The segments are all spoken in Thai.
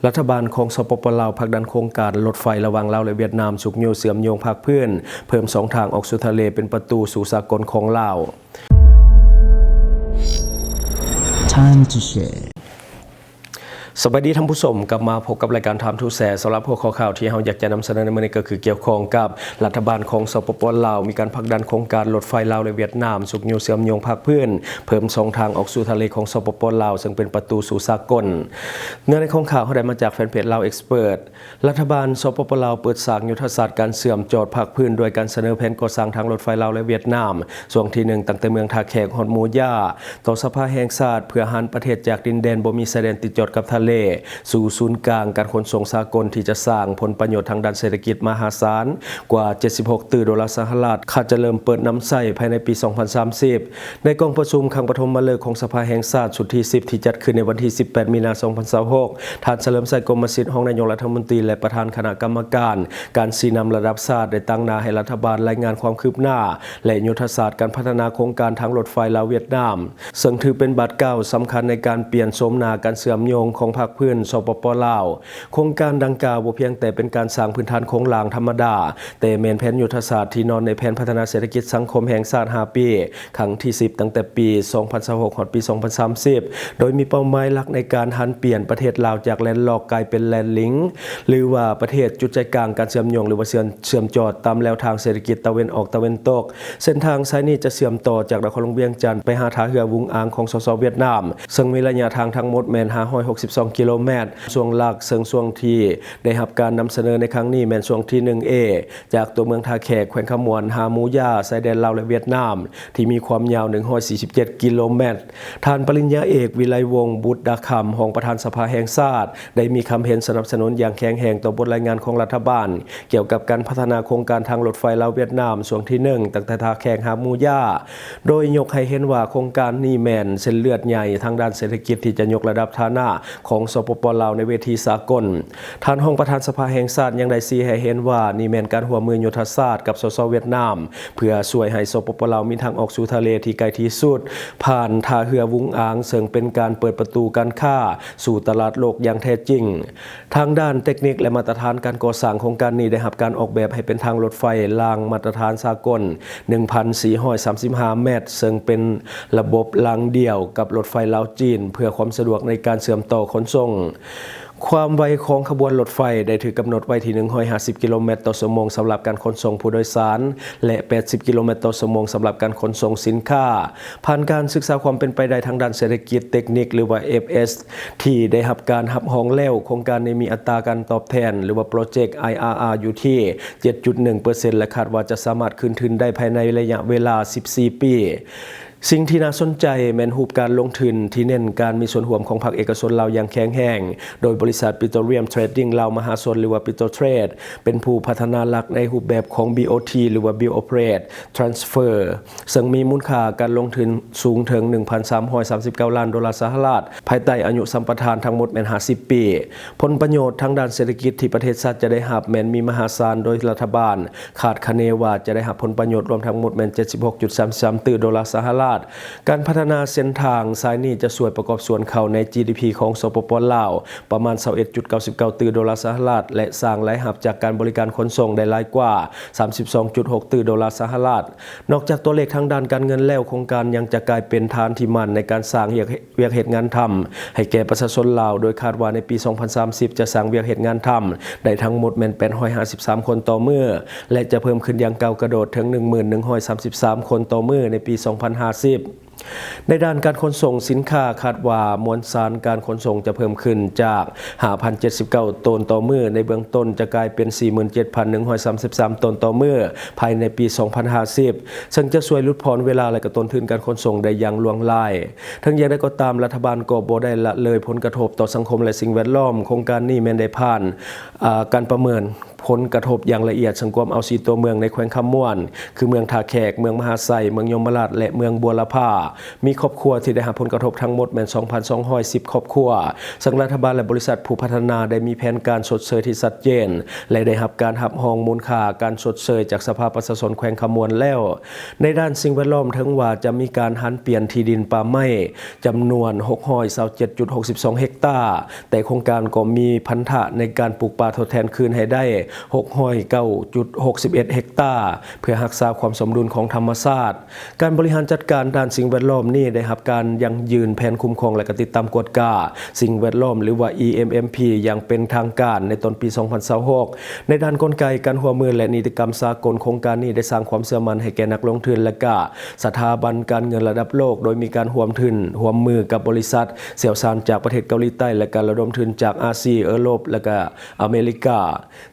รัฐบาลของสปป.ลาวผลักดันโครงการรถไฟระหว่างลาวและเวียดนามสุกโยเสื่อมโยงภาคพื้นเพิ่ม2 ทางออกสู่ทะเลเป็นประตูสู่สากลของลาว Time to shareสวัสดีท่านผู้ชมกลับมาพบกับรายการTime to Shareสำหรับพวกข่าวที่เราอยากจะนำเสนอในมื้อนี้ก็คือเกี่ยวข้องกับรัฐบาลของสปป.ลาวมีการผลักดันโครงการรถไฟลาวและเวียดนามสุกโยเสื่อมโยงภาคพื้นเพิ่ม2 ทางออกสู่ทะเลของสปป.ลาวซึ่งเป็นประตูสู่สากลเนื้อในของข่าวเขาได้มาจากแฟนเพจลาวเอ็กซ์เพิร์ทรัฐบาลสปป.ลาวเปิดสร้างยุทธศาสตร์การเสื่อมจอดภาคพื้นโดยการเสนอแผนก่อสร้างทางรถไฟลาวและเวียดนามช่วงที่1ตั้งแต่เมืองท่าแขกฮอดหมู่ย่าต่อสภาแห่งชาติเพื่อหันประเทศจากดินแดนบ่มีชายแดนติดจอดกับทะเลสู่ศูนย์กลางการขนส่งสากลที่จะสร้างผลประโยชน์ทางด้านเศรษฐกิจมหาศาลกว่า76ตรีดอลลาร์สหรัฐคาดจะเริ่มเปิดน้ำใช้ภายในปี 2030 ในกองประชุมครั้งปฐมฤกษ์ของสภาแห่งชาติสุดที่ 10 ที่จัดขึ้นในวันที่ 18 มีนาคม 2026 ท่านเฉลิมชัยกรมสิทธิ์รองนายกรัฐมนตรีและประธานคณะกรรมการการชี้นำระดับชาติได้ตั้งหน้าให้รัฐบาลรายงานความคืบหน้าและยุทธศาสตร์การพัฒนาโครงการทางรถไฟลาวเวียดนามซึ่งถือเป็นบาทเก้าสำคัญในการเปลี่ยนโฉมหน้าการเชื่อมโยงของภาคพื้นสปป.ลาวโครงการดังกล่าวบ่เพียงแต่เป็นการสร้างพื้นฐานโครงหลังธรรมดาแต่แม่นแผนยุทธศาสตร์ที่นอนในแผนพัฒนาเศรษฐกิจสังคมแห่งชาติ5 ปีครั้งที่ 10 ตั้งแต่ปี 2026 ถึงปี 2030 โดยมีเป้าหมายหลักในการหันเปลี่ยนประเทศลาวจากแลนด์ล็อกกลายเป็นแลนด์ลิงก์หรือว่าประเทศจุดใจกลางการเชื่อมโยงหรือว่าเชื่อมจอดตามแนวทางเศรษฐกิจตะวันออกตะวันตกเส้นทางสายนี้จะเชื่อมต่อจากนครหลวงเวียงจันทร์ไปหาท่าเรือวุ้งอางของสสเวียดนามซึ่งมีระยะทางทั้งหมดแม่น562 กิโลเมตรช่วงหลักซึ่งช่วงที่ได้รับการนำเสนอในครั้งนี้แม่นช่วงที่ 1A จากตัวเมืองท่าแขกแขวงขมวนหาหมู่ย่าชายแดนลาวและเวียดนามที่มีความยาว147 กิโลเมตรท่านปริญญาเอกวิไลวงศ์บุตรดาคำรองประธานสภาแห่งชาติได้มีคำเห็นสนับสนุนอย่างแข็งแรงต่อบทรายงานของรัฐบาลเกี่ยวกับการพัฒนาโครงการทางรถไฟลาวเวียดนามช่วงที่ 1ตั้งแต่ท่าแขกหาหมู่ย่าโดยยกให้เห็นว่าโครงการนี้แม่นเส้นเลือดใหญ่ทางด้านเศรษฐกิจที่จะยกระดับฐานะของสปป.ลาวในเวทีสากลท่านรองประธานสภาแห่งชาติยังได้ชี้ให้เห็นว่านี่แม่นการร่วมมือยุทธศาสตร์กับสสเวียดนามเพื่อช่วยให้สปป.ลาวมีทางออกสู่ทะเลที่ไกลที่สุดผ่านท่าเรือวุ้งอางซึ่งเป็นการเปิดประตูการค้าสู่ตลาดโลกอย่างแท้จริงทางด้านเทคนิคและมาตรฐานการก่อสร้างโครงการนี้ได้รับการออกแบบให้เป็นทางรถไฟรางมาตรฐานสากล 1,435 เมตรซึ่งเป็นระบบรางเดี่ยวกับรถไฟลาวจีนเพื่อความสะดวกในการเชื่อมต่อขนส่งความไวของขบวนรถไฟได้ถือกำหนดไว้ที่150 กิโลเมตรต่อชั่วโมงสำหรับการขนส่งผู้โดยสารและ80 กิโลเมตรต่อชั่วโมงสำหรับการขนส่งสินค้าผ่านการศึกษาความเป็นไปได้ทางด้านเศรษฐกิจเทคนิคหรือว่า FS ที่ได้รับการรับรองแล้วโครงการนี้มีอัตราการตอบแทนหรือว่าโปรเจกต์ IRR อยู่ที่ 7.1% และคาดว่าจะสามารถคืนทุนได้ภายในระยะเวลา 14 ปีสิ่งที่น่าสนใจแม่นรูปการลงทุนที่เน้นการมีส่วนร่วมของภาคเอกชนลาวอย่างแข็งแรงโดยบริษัทปิโตรเลียมเทรดดิ้งลาวมหาชนหรือว่าปิโตรเทรดเป็นผู้พัฒนาหลักในรูปแบบของ BOT หรือว่า Build Operate Transfer ซึ่งมีมูลค่าการลงทุนสูงถึง 1,339 ล้านดอลลาร์สหรัฐภายใต้อายุสัมปทานทั้งหมดแม่น50 ปีผลประโยชน์ทางด้านเศรษฐกิจที่ประเทศชาติจะได้รับแม่นมีมหาศาลโดยรัฐบาลคาดคะเนว่าจะได้รับผลประโยชน์รวมทั้งหมดแม่น 76.33 ตรีดอลลาร์สหรัฐการพัฒนาเส้นทางสายนี้จะช่วยประกอบส่วนเข้าใน GDP ของสปป.ลาวประมาณ 21.99 ตรีดอลลาร์สหรัฐและสร้างรายรับจากการบริการขนส่งได้หลายกว่า 32.6 ตรีดอลลาร์สหรัฐนอกจากตัวเลขทางด้านการเงินแล้วโครงการยังจะกลายเป็นฐานที่มั่นในการสร้างเวียกเหตุงานทำให้แก่ประชาชนลาวโดยคาดว่าในปี 2030 จะสร้างเวียกเหตุงานทำได้ทั้งหมดแม่น853 คนต่อมื้อและจะเพิ่มขึ้นอย่างก้าวกระโดดถึง 1133 คนต่อมื้อในปี 2050ในด้านการขนส่งสินค้าคาดว่ามวลสารการขนส่งจะเพิ่มขึ้นจาก 5,079 ตนต่อมื้อในเบื้องต้นจะกลายเป็น 47,133 ตนต่อมื้อภายในปี 2050ซึ่งจะช่วยลดพรเวลาและกระต้นทุนการขนส่งได้อย่างล่วงหลายทั้งอย่างไรก็ตามรัฐบาลก็บ่ได้ละเลยผลกระทบต่อสังคมและสิ่งแวดล้อมโครงการนี้แม้นได้ผ่านการประเมิน ผลกระทบอย่างละเอียดสังกวมเอา4ตัวเมืองในแขวงคำม่วนคือเมืองท่าแขกเมืองมหาไซเมืองยมราชและเมืองบัวละพามีครอบครัวที่ได้รับผลกระทบทั้งหมดแม่น 2,210 ครอบครัวซึ่งรัฐบาลและบริษัทผู้พัฒนาได้มีแผนการชดเชยที่ชัดเจนและได้รับการรับรองมูลค่าการชดเชยจากสภาประชาชนแขวงคำม่วนแล้วในด้านสิ่งแวดล้อมทั้งว่าจะมีการหันเปลี่ยนที่ดินป่าไม้จำนวน 627.62 เฮกตาร์แต่โครงการก็มีพันธะในการปลูกป่าทดแทนคืนให้ได้ 609.61 เฮกตาร์เพื่อรักษาความสมดุลของธรรมชาติการบริหารจัดการด้านสิ่งแวดล้อมนี้ได้รับการยังยืนแผนคุ้มครองและก็ติดตามกฎกาสิ่งแวดล้อมหรือว่า EMMP อย่างเป็นทางการในต้นปี 2026ในด้านกลไกการร่วมมือและนิติกรรมสากลโครงการนี้ได้สร้างความเชื่อมั่นให้แก่นักลงทุนและก็สถาบันการเงินระดับโลกโดยมีการร่วมมือกับบริษัทเสี่ยวซานจากประเทศเกาหลีใต้และการระดมทุนจากอาเซียยุโรปและก็อเมริกา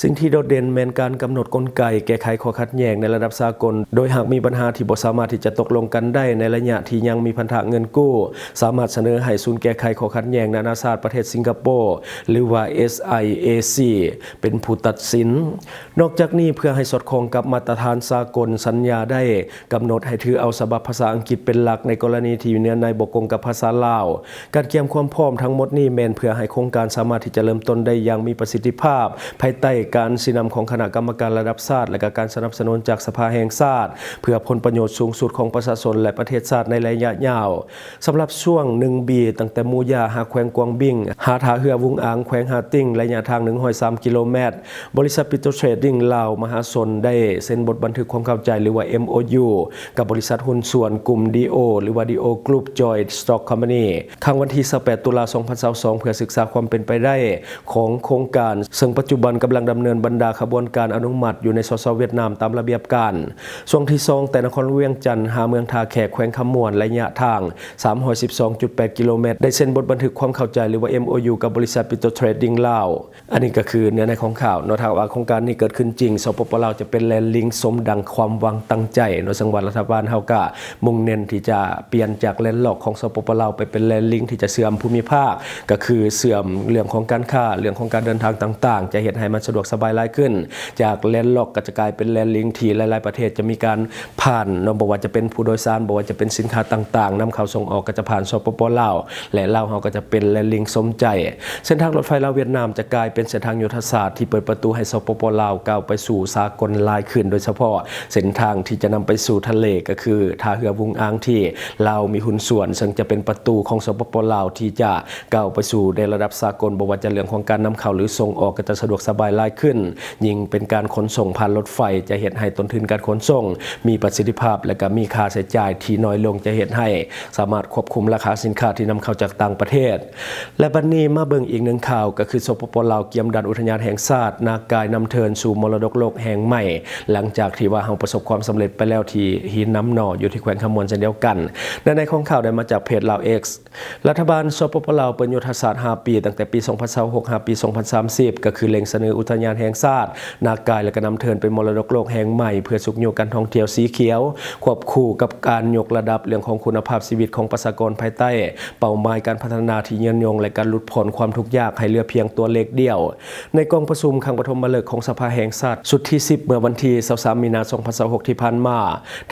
สิ่งที่โดดเด่นแม้นการกำหนดกลไกแก้ไขข้อขัดแย้งในระดับสากลโดยหากมีปัญหาที่บ่สามารถที่จะตกลงกันได้ในระยะที่ยังมีพันธะเงินกู้สามารถเสนอให้ศูนย์แก้ไขข้อขัดแย้งนานาชาติประเทศสิงคโปร์หรือว่า SIAC เป็นผู้ตัดสินนอกจากนี้เพื่อให้สอดคล้องกับมาตรฐานสากลสัญญาได้กำหนดให้ถือเอาฉบับภาษาอังกฤษเป็นหลักในกรณีที่เนื้อในบ่ตรงกับภาษาลาวการเตรียมความพร้อมทั้งหมดนี้แม่นเพื่อให้โครงการสามารถที่จะเริ่มต้นได้อย่างมีประสิทธิภาพภายใต้การชี้นำของคณะกรรมการระดับชาติและการสนับสนุนจากสภาแห่งชาติเพื่อผลประโยชน์สูงสุดของประชาชนและประเทศชาติในระยะยาวสำหรับช่วง1 ปีตั้งแต่มูยาหาแขวงกวางบิ้งหาท่าเรือวุ้งอางแขวงหาติ้งระยะทาง103 กิโลเมตรบริษัทปิโตรเทรดดิ้งลาวมหาชนได้เซ็นบทบันทึกความเข้าใจหรือว่า MOU กับบริษัทหุ้นส่วนกลุ่ม DO หรือว่า DO Group Joint Stock Company ครั้งวันที่28 ตุลาคม 2022เพื่อศึกษาความเป็นไปได้ของโครงการซึ่งปัจจุบันกำลังดำเนินบรรดาขบวนการอนุมัติอยู่ในสสเวียดนามตามระเบียบการช่วงที่2แต่นครเวียงจันทร์หาเมืองท่าแขกแขวงคำม่วนระยะทาง 312.8 กิโลเมตรได้เซ็นบทบันทึกความเข้าใจหรือว่า MOU กับบริษัทปิโตรเทรดดิ้งลาวอันนี้ก็คือเนื้อในของข่าวเนาะถ้าว่าโครงการนี้เกิดขึ้นจริงสปปลาวจะเป็นแลนด์ลิงก์สมดังความหวังตั้งใจโดยสังหวัดรัฐบาลเฮาก็มุ่งเน้นที่จะเปลี่ยนจากแลนด์ล็อกของสปปลาวไปเป็นแลนด์ลิงก์ที่จะเสื่อมภูมิภาคก็คือเสื่อมเรื่องของการค้าเรื่องของการเดินทางต่างๆจะเฮ็ดให้มันสะดวกสบายหลายขึ้นจากแลนด์ล็อกก็จะกลายเป็นแลนด์ลิงก์ที่หลายๆประเทศจะมีการผ่านเนาะบ่ว่าจะเป็นผู้โดยสารบ่ว่าจะเป็นสินค้าต่างๆนำเข้าส่งออกก็จะผ่านสปปลาวและลาวเฮาก็จะเป็นแลนด์ลิงก์สมใจเส้นทางรถไฟลาวเวียดนามจะกลายเป็นเส้นทางยุทธศาสตร์ที่เปิดประตูให้สปปลาวก้าวไปสู่สากลหลายขึ้นโดยเฉพาะเส้นทางที่จะนำไปสู่ทะเลก็คือท่าเรือวุ้งอางที่ลาวมีหุ้นส่วนซึ่งจะเป็นประตูของสปปลาวที่จะก้าวไปสู่ในระดับสากลบ่ว่าจะเรื่องของการนำเข้าหรือส่งออกก็จะสะดวกสบายหลายขึ้นยิ่งเป็นการขนส่งผ่านรถไฟจะเฮ็ดให้ต้นทุนการขนส่งมีประสิทธิภาพและก็มีค่าใช้จ่ายที่น้อยลงจะเฮ็ดให้สามารถควบคุมราคาสินค้าที่นำเข้าจากต่างประเทศและบัดนี้มาเบิ่งอีกหนึ่งข่าวก็คือสปปลาวเกียมดันอุทยานแห่งชาตินากายนำเทินสู่มรดกโลกแห่งใหม่หลังจากที่ว่าเฮาประสบความสำเร็จไปแล้วที่หินน้ำหน่ออยู่ที่แขวงคำม่วนเช่นเดียวกันในของข่าวได้มาจากเพจลาว X รัฐบาลสปปลาวเปิดยุทธศาสตร์5 ปีตั้งแต่ปี 2026 หาปี 2030ก็คือเล็งเสนออุทยานแห่งชาตินากายและก็นำเทินเป็นมรดกโลกแห่งใหม่เพื่อสุขโยการท่องเที่ยวสีเขียวควบคู่กับการยกระดับเรื่องของคุณภาพชีวิตของประชากรภายใต้เป้าหมายการพัฒนาที่ยืนยงและการหลุดพ้นความทุกข์ยากให้เหลือเพียงตัวเลขเดียวในกองประชุมครั้งปฐมฤกษ์ของสภาแห่งชาติสุดที่10เมื่อวันที่23 มีนาคม 2026 ที่ผ่านมา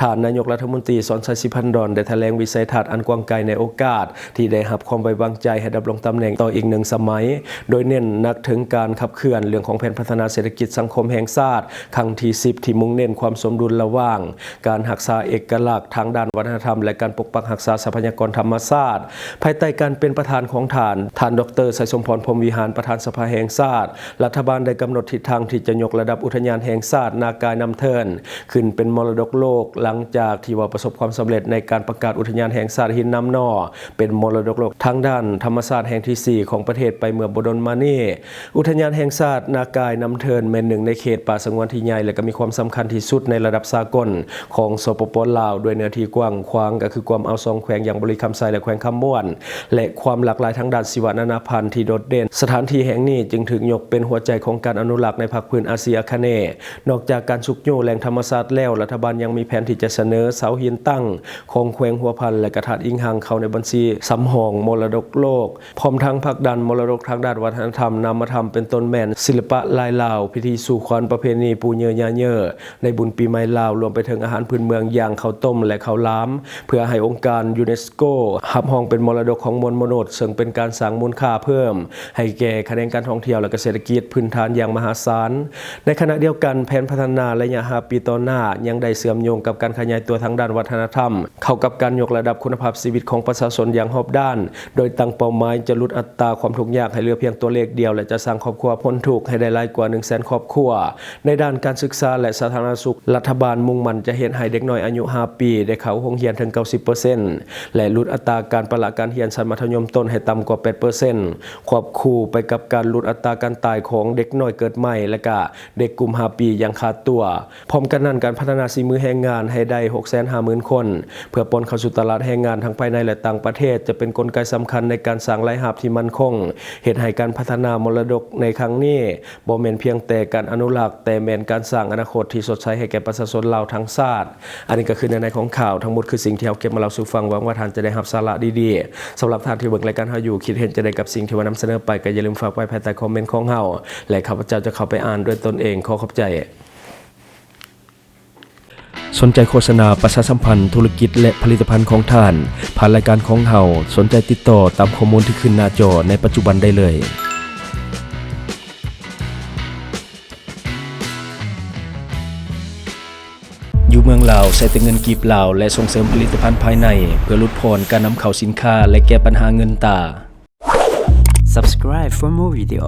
ท่านนายกรัฐมนตรีสอนชัย สิพันดรได้แถลงวิสัยทัศน์อันกว้างไกลในโอกาสที่ได้รับความไว้วางใจให้ดำรงตำแหน่งต่ออีก1 สมัยโดยเน้นหนักถึงการขับเคลื่อนเรื่องของแผนพัฒนาเศรษฐกิจสังคมแห่งชาติครั้งที่10ที่มุ่งเน้นความสมดุลระหว่างการรักษาเอกลักษณ์ทางด้านวัฒนธรรมและการปกปักรักษาทรัพยากรธรรมชาติภายใต้การเป็นประธานของท่านดร.ไสยสมพรพรหมวิหารประธานสภาแห่งชาติรัฐบาลได้กำหนดทิศทางที่จะยกระดับอุทยานแห่งชาตินากายนำเทินขึ้นเป็นมรดกโลกหลังจากที่ว่าประสบความสำเร็จในการประกาศอุทยานแห่งชาติหินน้ำหน่อเป็นมรดกโลกทางด้านธรรมชาติแห่งที่4ของประเทศไปเมื่อบ่ดนมานี้อุทยานแห่งชาตินากายนำเทินเป็นหนึ่งในเขตป่าสงวนที่ใหญ่และก็มีความสำคัญที่สุดในระดับสากลของสปปลาวด้วยเนื้อที่กว้างขวางก็คือความเอา2แขวงอย่างบริคำไซและแขวงคำม่วนและความหลากหลายทางด้านชีวนานาพันธุ์ที่โดดเด่นสถานที่แห่งนี้จึงถูกยกเป็นหัวใจของการอนุรักษ์ในภาคพื้นอาเซียอาคเนย์นอกจากการสุกโยแหล่งธรรมชาติแล้วรัฐบาลยังมีแผนที่จะเสนอเสาหินตั้งของแขวงหัวพันและกระถางอิงหังเข้าในบัญชีสำรองมรดกโลกพร้อมทั้งผลักดันมรดกทางด้านวัฒนธรรมนามธรรมเป็นต้นแม่นศิลปะลายล าวพิธีสู่ขวัญประเพณีปูเยอยาเยอในบุญปีใหม่ลาวรวมไปถึงอาหารพื้นเมืองอย่างข้าวต้มและข้าวหลามเพื่อให้องค์การยูเนสโกรับรองเป็นมรดกของมวลมนุษย์ซึ่งเป็นการสร้างมูลค่าเพิ่มให้แก่คะแนนการท่องเที่ยวและเศรษฐกิจพื้นฐานอย่างมหาศาลในขณะเดียวกันแผนพัฒนาระยะ5 ปีต่อหน้ายังได้เชื่อมโยงกับการขยายตัวทางด้านวัฒนธรรมเข้ากับการยกระดับคุณภาพชีวิตของประชาชนอย่างรอบด้านโดยตั้งเป้าหมายจะลดอัตราความทุกข์ยากให้เหลือเพียงตัวเลขเดียวและจะสร้างครอบครัวพ้นทุกข์ให้ได้หลายกว่า 100,000 ครอบครัวในด้านการศึกษาและสาธารณสุขรัฐบาลมุ่งมั่นจะเฮ็ดให้เด็กน้อยอายุ5 ปีได้เข้าโรงเรียนถึง 90% และลดอัตราการประละการเรียนชั้นมัธยมต้นให้ต่ำกว่า 8% ควบคู่ไปกับการลดอัตราการตายของเด็กน้อยเกิดใหม่และก็เด็กกลุ่ม5 ปีอย่างขาดตัวพร้อมกันนั้นการพัฒนาฝีมือแรงงานให้ได้ 650,000 คนเพื่อปนเข้าสู่ตลาดแรงงานทั้งภายในและต่างประเทศจะเป็นกลไกสำคัญในการสร้างรายรับที่มั่นคงเฮ็ดให้การพัฒนามรดกในครั้งนี้บ่แม่นเพียงแต่การอนุรักษ์แต่แม่นการสร้างอนาคตที่สดใสให้แก่ประชาชนลาวทั้งชาติอันนี้ก็คือในของข่าวทั้งหมดคือสิ่งที่เราเก็บมาเล่าสู่ฟังหวังว่าท่านจะได้รับสาระดีๆสำหรับท่านที่เบิ่งรายการเฮาอยู่คิดเห็นจะได้กับสิ่งที่ว่านำเสนอไปก็อย่าลืมฝากไว้ภายใต้คอมเมนต์ของเฮาและข้าพเจ้าจะเข้าไปอ่านด้วยตนเองขอขอบใจสนใจโฆษณาประชาสัมพันธ์ธุรกิจและผลิตภัณฑ์ของท่านผ่านรายการของเฮาสนใจติดต่อตามข้อมูลที่ขึ้นหน้าจอในปัจจุบันได้เลยอยู่เมืองลาวใช้แต่เงินกีบลาวและส่งเสริมผลิตภัณฑ์ภายในเพื่อลดผ่อนการนำเข้าสินค้าและแก้ปัญหาเงินตา Subscribe for more video.